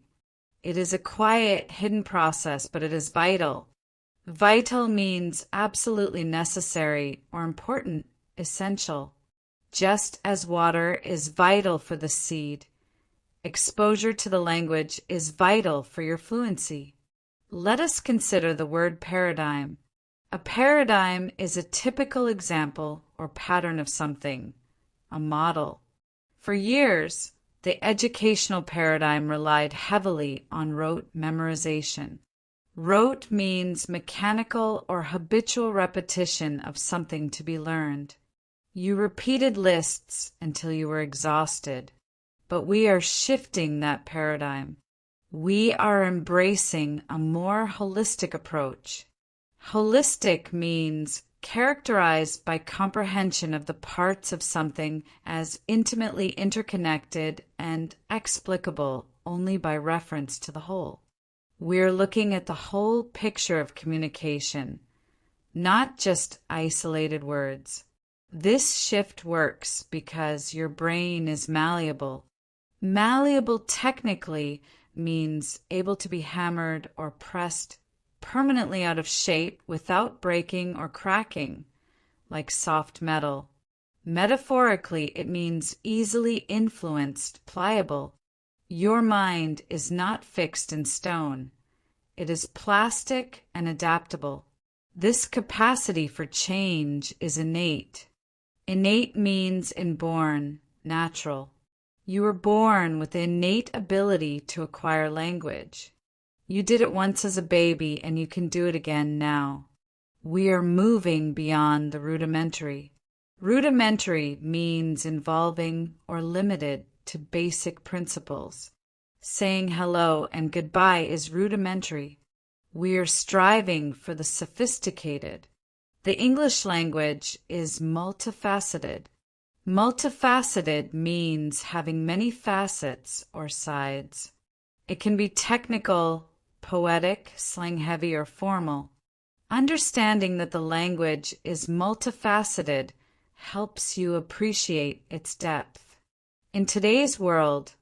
It is a quiet, hidden process, but it is vital. Vital means absolutely necessary or important, essential. Just as water is vital for the seed, exposure to the language is vital for your fluency. Let us consider the word paradigm. A paradigm is a typical example or pattern of something, a model. For years, the educational paradigm relied heavily on rote memorization. Rote means mechanical or habitual repetition of something to be learned. You repeated lists until you were exhausted. But we are shifting that paradigm. We are embracing a more holistic approach. Holistic means characterized by comprehension of the parts of something as intimately interconnected and explicable only by reference to the whole. We're looking at the whole picture of communication, not just isolated words. This shift works because your brain is malleable. Malleable technically means able to be hammered or pressed permanently out of shape without breaking or cracking, like soft metal. Metaphorically, it means easily influenced, pliable. Your mind is not fixed in stone. It is plastic and adaptable. This capacity for change is innate. Innate means inborn, natural. You were born with the innate ability to acquire language. You did it once as a baby, and you can do it again now. We are moving beyond the rudimentary. Rudimentary means involving or limited to basic principles. Saying hello and goodbye is rudimentary. We are striving for the sophisticated. The English language is multifaceted. Multifaceted means having many facets or sides. It can be technical, poetic, slang-heavy, or formal. Understanding that the language is multifaceted helps you appreciate its depth. In today's world,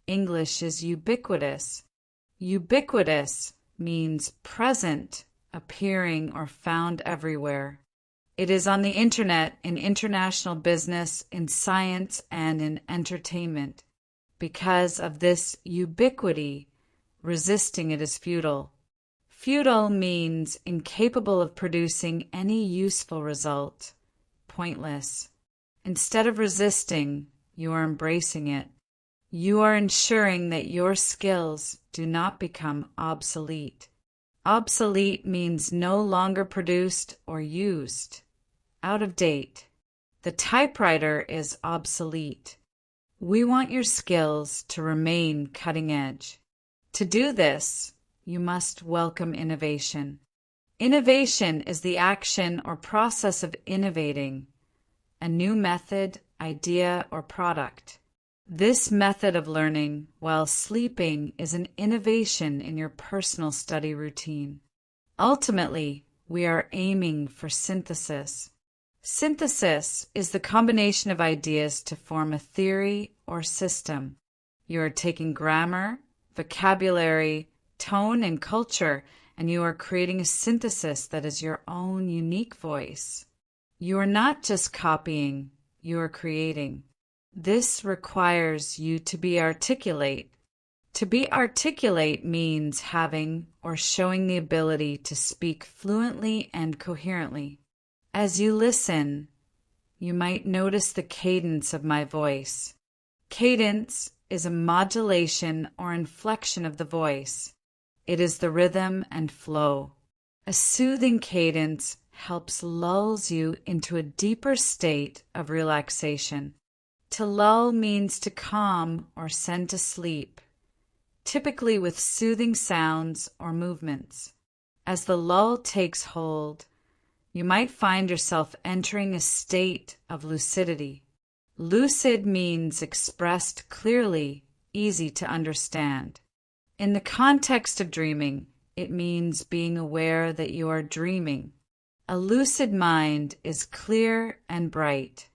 English is ubiquitous. Ubiquitous means present, appearing, or found everywhere. It is on the internet, in international business, in science, and in entertainment. Because of this ubiquity, resisting it is futile. Futile means incapable of producing any useful result. Pointless. Instead of resisting, you are embracing it. You are ensuring that your skills do not become obsolete. Obsolete means no longer produced or used. Out of date. The typewriter is obsolete. We want your skills to remain cutting edge. To do this, you must welcome innovation. Innovation is the action or process of innovating a new method, idea, or product. This method of learning while sleeping is an innovation in your personal study routine. Ultimately, we are aiming for synthesis. Synthesis is the combination of ideas to form a theory or system. You are taking grammar, vocabulary, tone, and culture, and you are creating a synthesis that is your own unique voice. You are not just copying, you are creating. This requires you to be articulate. To be articulate means having or showing the ability to speak fluently and coherently. As you listen, you might notice the cadence of my voice. Cadence is a modulation or inflection of the voice. It is the rhythm and flow. A soothing cadence helps lulls you into a deeper state of relaxation. To lull means to calm or send to sleep, typically with soothing sounds or movements. As the lull takes hold, you might find yourself entering a state of lucidity. Lucid means expressed clearly, easy to understand. In the context of dreaming, it means being aware that you are dreaming. A lucid mind is clear and bright.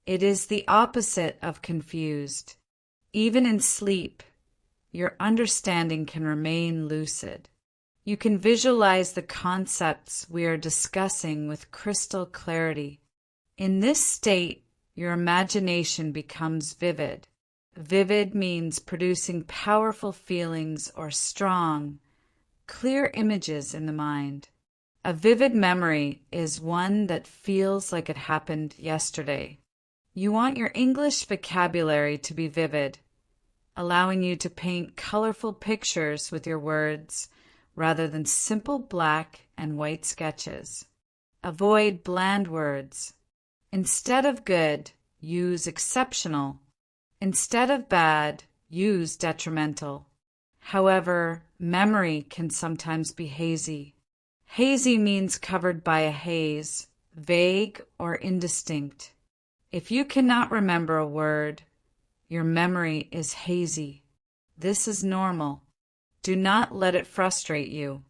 It is the opposite of confused. Even in sleep, your understanding can remain lucid. You can visualize the concepts we are discussing with crystal clarity. In this state, your imagination becomes vivid. Vivid means producing powerful feelings or strong, clear images in the mind. A vivid memory is one that feels like it happened yesterday. You want your English vocabulary to be vivid, allowing you to paint colorful pictures with your words rather than simple black and white sketches. Avoid bland words. Instead of good, use exceptional. Instead of bad, use detrimental. However, memory can sometimes be hazy. Hazy means covered by a haze, vague or indistinct. If you cannot remember a word, your memory is hazy. This is normal. Do not let it frustrate you.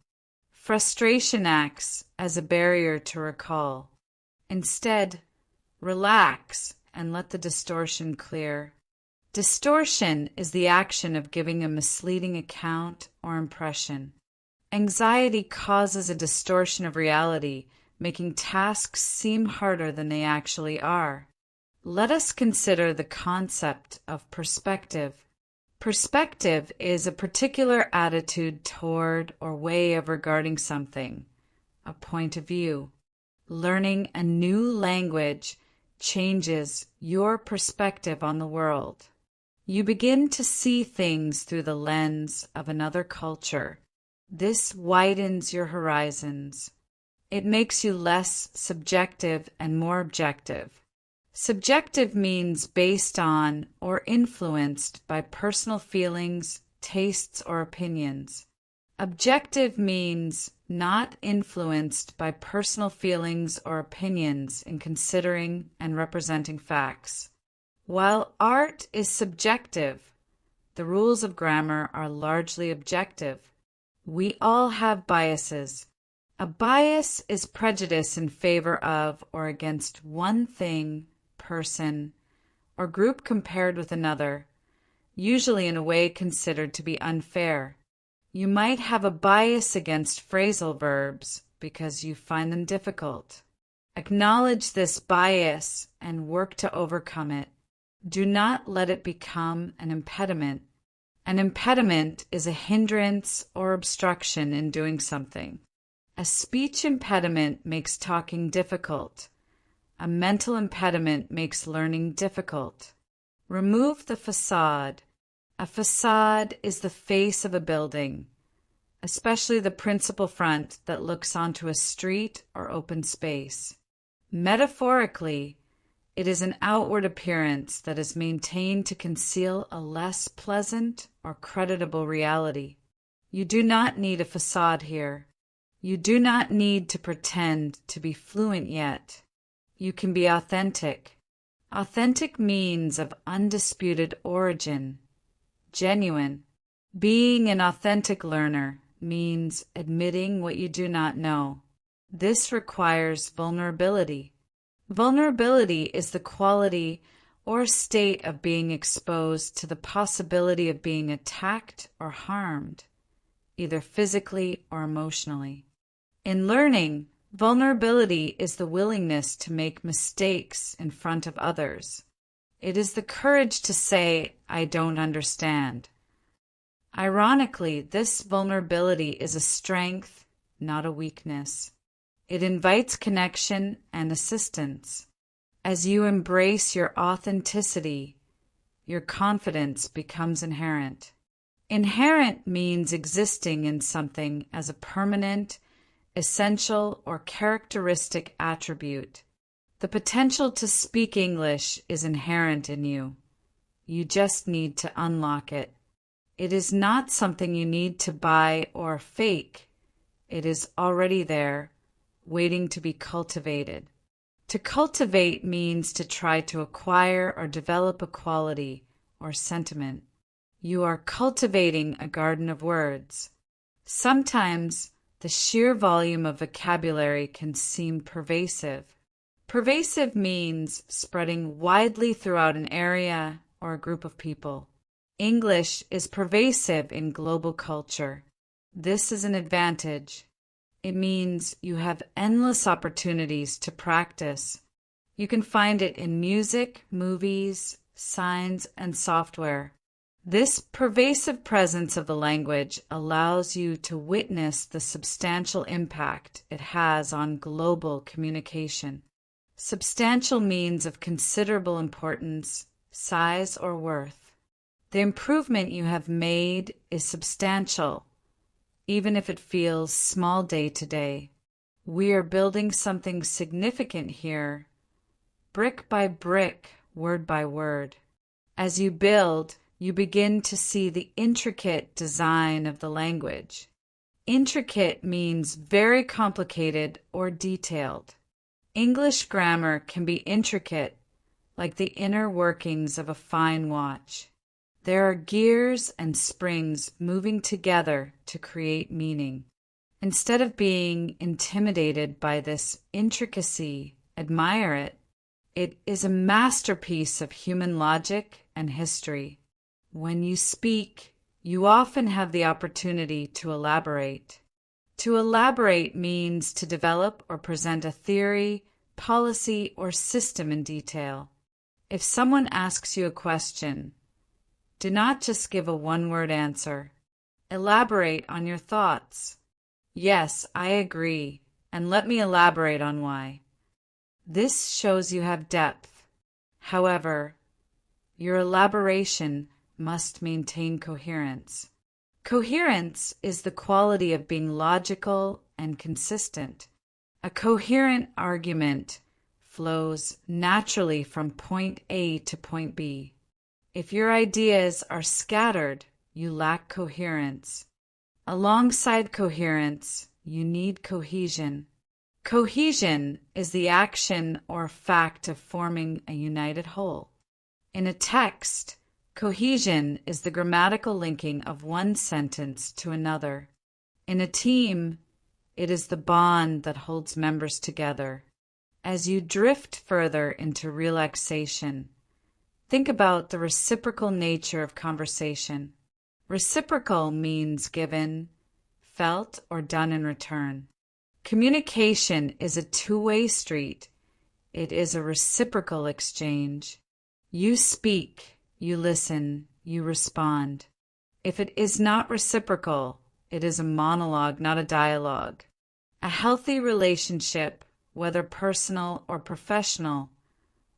Frustration acts as a barrier to recall. Instead, relax and let the distortion clear. Distortion is the action of giving a misleading account or impression. Anxiety causes a distortion of reality, making tasks seem harder than they actually are. Let us consider the concept of perspective. Perspective is a particular attitude toward or way of regarding something, a point of view. Learning a new language changes your perspective on the world. You begin to see things through the lens of another culture. This widens your horizons. It makes you less subjective and more objective. Subjective means based on or influenced by personal feelings, tastes, or opinions. Objective means not influenced by personal feelings or opinions in considering and representing facts. While art is subjective, the rules of grammar are largely objective. We all have biases. A bias is prejudice in favor of or against one thing, person, or group compared with another, usually in a way considered to be unfair. You might have a bias against phrasal verbs because you find them difficult. Acknowledge this bias and work to overcome it. Do not let it become an impediment. An impediment is a hindrance or obstruction in doing something. A speech impediment makes talking difficult. A mental impediment makes learning difficult. Remove the facade. A facade is the face of a building, especially the principal front that looks onto a street or open space. Metaphorically, it is an outward appearance that is maintained to conceal a less pleasant or creditable reality. You do not need a facade here. You do not need to pretend to be fluent yet. You can be authentic. Authentic means of undisputed origin, genuine. Being an authentic learner means admitting what you do not know. This requires vulnerability. Vulnerability is the quality or state of being exposed to the possibility of being attacked or harmed, either physically or emotionally. In learning, vulnerability is the willingness to make mistakes in front of others. It is the courage to say, "I don't understand." Ironically, this vulnerability is a strength, not a weakness. It invites connection and assistance. As you embrace your authenticity, your confidence becomes inherent. Inherent means existing in something as a permanent, essential, or characteristic attribute. The potential to speak English is inherent in you. You just need to unlock it. It is not something you need to buy or fake. It is already there, waiting to be cultivated. To cultivate means to try to acquire or develop a quality or sentiment. You are cultivating a garden of words. Sometimes the sheer volume of vocabulary can seem pervasive. Pervasive means spreading widely throughout an area or a group of people. English is pervasive in global culture. This is an advantage. It means you have endless opportunities to practice. You can find it in music, movies, signs, and software. This pervasive presence of the language allows you to witness the substantial impact it has on global communication. Substantial means of considerable importance, size, or worth. The improvement you have made is substantial, even if it feels small day to day. We are building something significant here, brick by brick, word by word. As you build, you begin to see the intricate design of the language. Intricate means very complicated or detailed. English grammar can be intricate, like the inner workings of a fine watch. There are gears and springs moving together to create meaning. Instead of being intimidated by this intricacy, admire it. It is a masterpiece of human logic and history. When you speak, you often have the opportunity to elaborate. To elaborate means to develop or present a theory, policy, or system in detail. If someone asks you a question, do not just give a one-word answer. Elaborate on your thoughts. Yes, I agree, and let me elaborate on why. This shows you have depth. However, your elaboration must maintain coherence. Coherence is the quality of being logical and consistent. A coherent argument flows naturally from point A to point B. If your ideas are scattered, you lack coherence. Alongside coherence, you need cohesion. Cohesion is the action or fact of forming a united whole. In a text, cohesion is the grammatical linking of one sentence to another. In a team, it is the bond that holds members together. As you drift further into relaxation, think about the reciprocal nature of conversation. Reciprocal means given, felt, or done in return. Communication is a two-way street. It is a reciprocal exchange. You speak, you listen, you respond. If it is not reciprocal, it is a monologue, not a dialogue. A healthy relationship, whether personal or professional,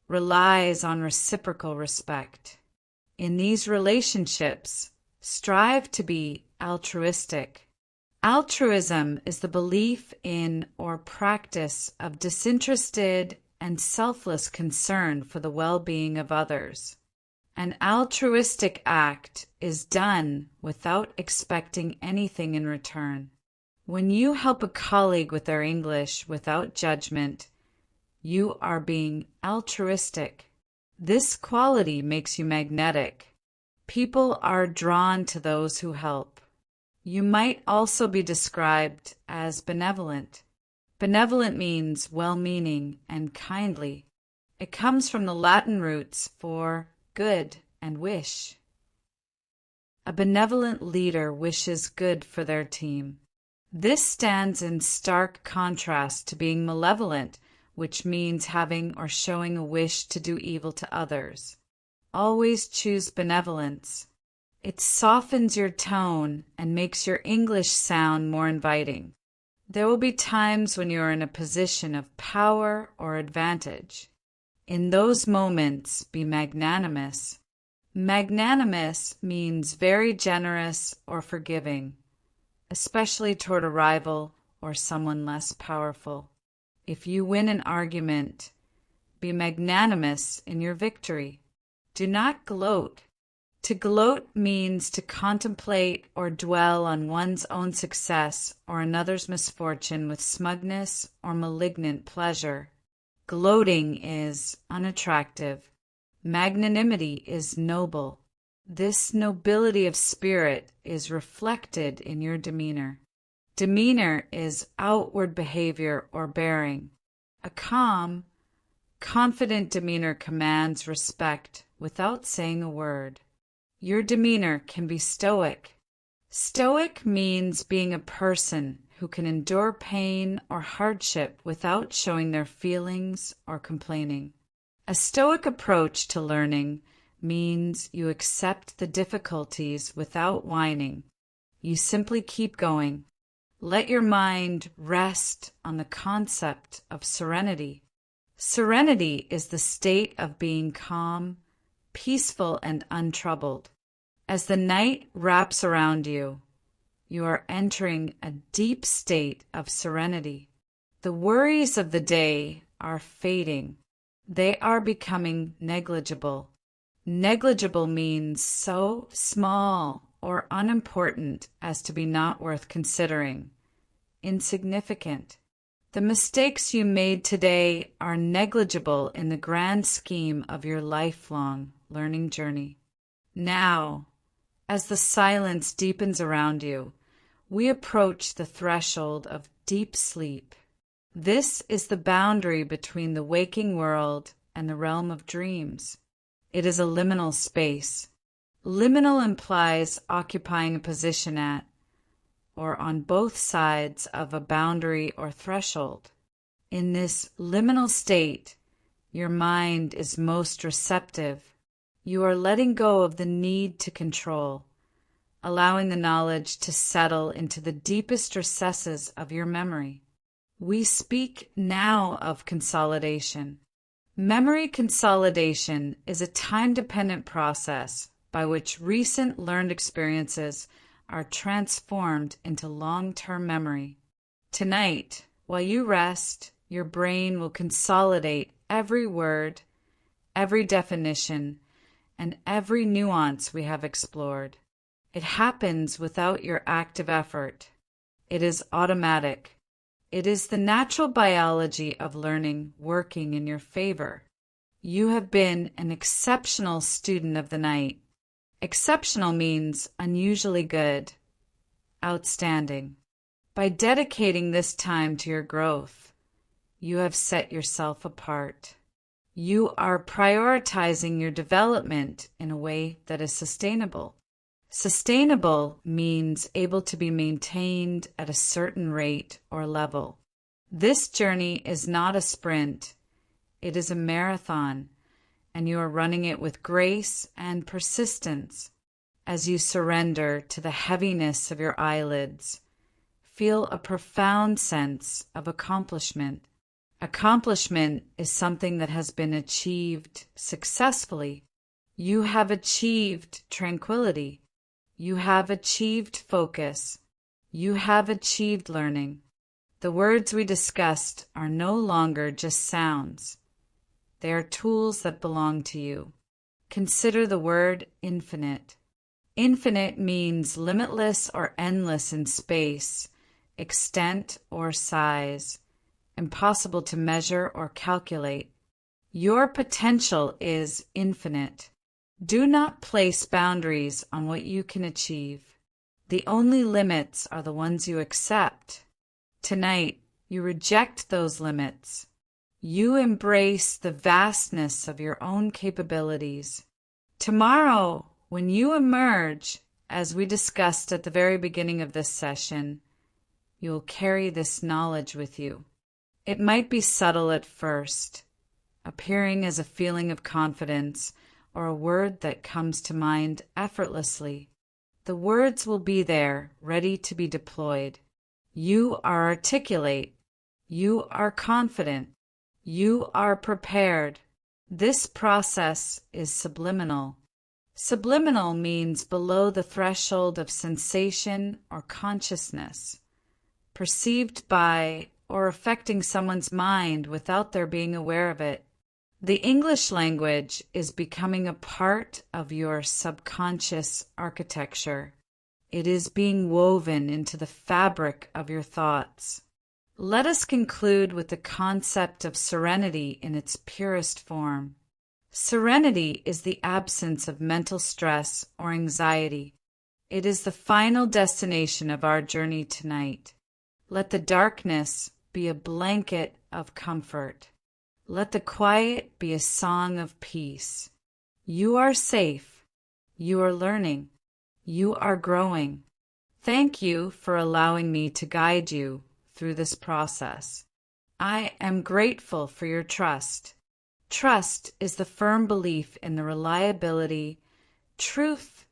relies on reciprocal respect. In these relationships, strive to be altruistic. Altruism is the belief in or practice of disinterested and selfless concern for the well-being of others. An altruistic act is done without expecting anything in return. When you help a colleague with their English without judgment, you are being altruistic. This quality makes you magnetic. People are drawn to those who help. You might also be described as benevolent. Benevolent means well-meaning and kindly. It comes from the Latin roots for good and wish. A benevolent leader wishes good for their team. This stands in stark contrast to being malevolent, which means having or showing a wish to do evil to others. Always choose benevolence. It softens your tone and makes your English sound more inviting. There will be times when you are in a position of power or advantage. In those moments, be magnanimous. Magnanimous means very generous or forgiving, especially toward a rival or someone less powerful. If you win an argument, be magnanimous in your victory. Do not gloat. To gloat means to contemplate or dwell on one's own success or another's misfortune with smugness or malignant pleasure. Gloating is unattractive. Magnanimity is noble. This nobility of spirit is reflected in your demeanor. Demeanor is outward behavior or bearing. A calm, confident demeanor commands respect without saying a word. Your demeanor can be stoic. Stoic means being a person who can endure pain or hardship without showing their feelings or complaining. A stoic approach to learning means you accept the difficulties without whining. You simply keep going. Let your mind rest on the concept of serenity. Serenity is the state of being calm, peaceful, and untroubled. As the night wraps around you, you are entering a deep state of serenity. The worries of the day are fading. They are becoming negligible. Negligible means so small or unimportant as to be not worth considering. Insignificant. The mistakes you made today are negligible in the grand scheme of your lifelong learning journey. Now, as the silence deepens around you, we approach the threshold of deep sleep. This is the boundary between the waking world and the realm of dreams. It is a liminal space. Liminal implies occupying a position at, or on both sides of a boundary or threshold. In this liminal state, your mind is most receptive. You are letting go of the need to control, allowing the knowledge to settle into the deepest recesses of your memory. We speak now of consolidation. Memory consolidation is a time-dependent process by which recent learned experiences are transformed into long-term memory. Tonight, while you rest, your brain will consolidate every word, every definition, and every nuance we have explored. It happens without your active effort. It is automatic. It is the natural biology of learning working in your favor. You have been an exceptional student of the night. Exceptional means unusually good, outstanding. By dedicating this time to your growth, you have set yourself apart. You are prioritizing your development in a way that is sustainable. Sustainable means able to be maintained at a certain rate or level. This journey is not a sprint. It is a marathon, and you are running it with grace and persistence. As you surrender to the heaviness of your eyelids, feel a profound sense of accomplishment. Accomplishment is something that has been achieved successfully. You have achieved tranquility. You have achieved focus. You have achieved learning. The words we discussed are no longer just sounds. They are tools that belong to you. Consider the word infinite. Infinite means limitless or endless in space, extent, or size, impossible to measure or calculate. Your potential is infinite. Do not place boundaries on what you can achieve. The only limits are the ones you accept. Tonight, you reject those limits. You embrace the vastness of your own capabilities. Tomorrow, when you emerge, as we discussed at the very beginning of this session, you will carry this knowledge with you. It might be subtle at first, appearing as a feeling of confidence or a word that comes to mind effortlessly. The words will be there, ready to be deployed. You are articulate. You are confident. You are prepared. This process is subliminal. Subliminal means below the threshold of sensation or consciousness, perceived by or affecting someone's mind without their being aware of it. The English language is becoming a part of your subconscious architecture. It is being woven into the fabric of your thoughts. Let us conclude with the concept of serenity in its purest form. Serenity is the absence of mental stress or anxiety. It is the final destination of our journey tonight. Let the darkness be a blanket of comfort. Let the quiet be a song of peace. You are safe. You are learning. You are growing. Thank you for allowing me to guide you through this process. I am grateful for your trust. Trust is the firm belief in the reliability, truth,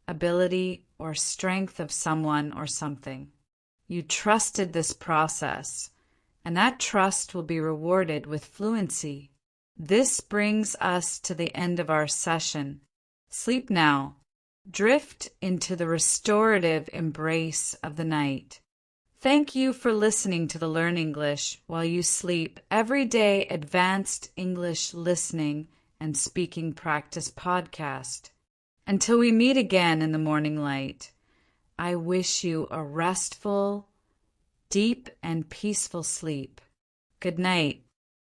ability, or strength of someone or something. You trusted this process, and that trust will be rewarded with fluency. This brings us to the end of our session. Sleep now. Drift into the restorative embrace of the night. Thank you for listening to the Learn English While You Sleep Everyday Advanced English Listening and Speaking Practice podcast. Until we meet again in the morning light, I wish you a restful, deep, and peaceful sleep. Good night.